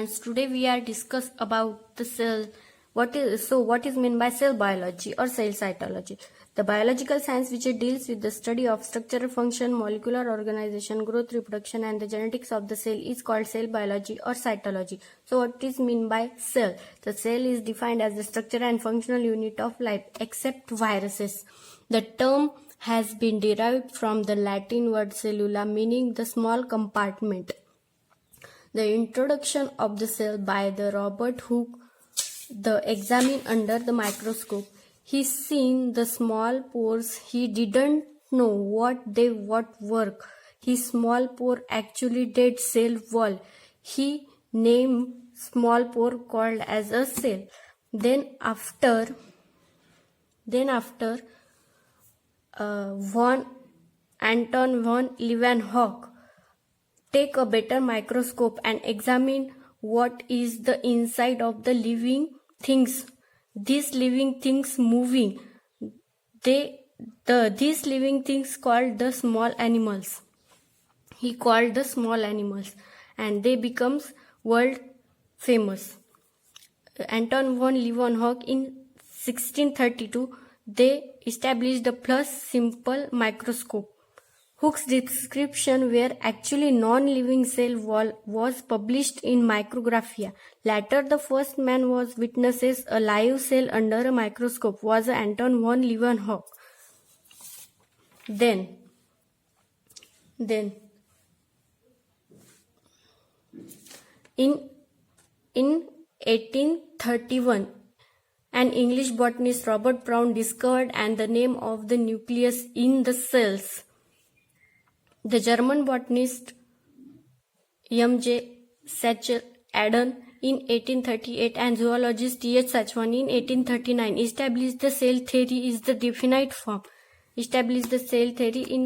friends. Today we are discuss about the cell. What is meant by cell biology or cell cytology? The biological science which deals with the study of structure, function, molecular organization, growth, reproduction, and the genetics of the cell is called cell biology or cytology. So what is meant by cell? The cell is defined as the structure and functional unit of life, except viruses. The term has been derived from the Latin word cellula, meaning the small compartment. The introduction of the cell by the Robert Hooke, the examined under the microscope. He seen the small pores. He didn't know what work. His small pore actually did cell wall. He named small pore called as a cell. Then after Anton von Leeuwenhoek take a better microscope and examine what is the inside of the living things. These living things moving. These living things called the small animals. He called the small animals, and they becomes world famous. Anton von Leeuwenhoek in 1632 they established the plus simple microscope. Hooke's description were actually non-living cell wall was published in Micrographia. Later, the first man was witnesses a live cell under a microscope was Anton von Leeuwenhoek. Then in 1831, an English botanist Robert Brown discovered and the name of the nucleus in the cells. The German botanist M.J. Sachel Adam in 1838 and zoologist T.H. Sachwan in 1839 established the cell theory in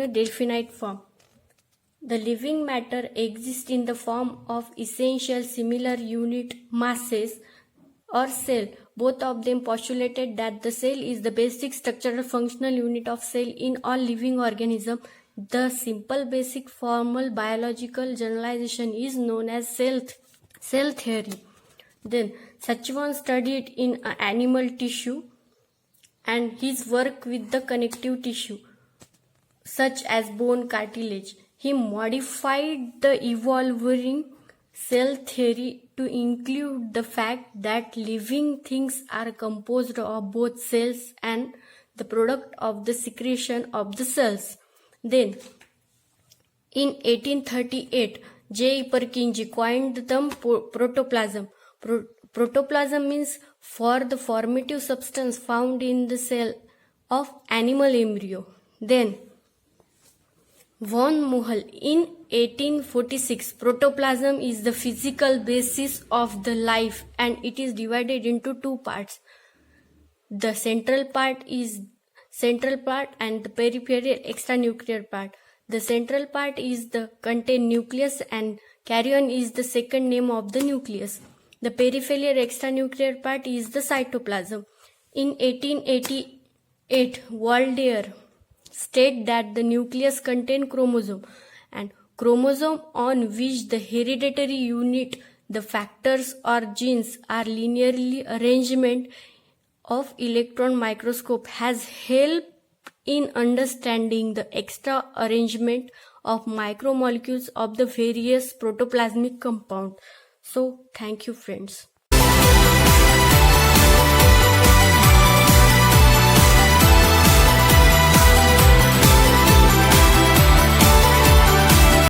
a definite form. The living matter exists in the form of essential similar unit masses or cell. Both of them postulated that the cell is the basic structural functional unit of cell in all living organisms. The simple basic formal biological generalization is known as cell theory. Then Sachwan studied in animal tissue and his work with the connective tissue such as bone cartilage. He modified the evolving cell theory to include the fact that living things are composed of both cells and the product of the secretion of the cells. Then, in 1838, J. Perkinji coined the term protoplasm. Protoplasm means for the formative substance found in the cell of animal embryo. Then, von Muhl in 1846, protoplasm is the physical basis of the life and it is divided into two parts. The central part and the peripheral extranuclear part. The central part is the contain nucleus and carrion is the second name of the nucleus. The peripheral extranuclear part is the cytoplasm. In 1888, Waldeyer stated that the nucleus contains chromosome and chromosome on which the hereditary unit, the factors or genes are linearly arrangement of electron microscope has helped in understanding the extra arrangement of micromolecules of the various protoplasmic compounds. So, thank you friends.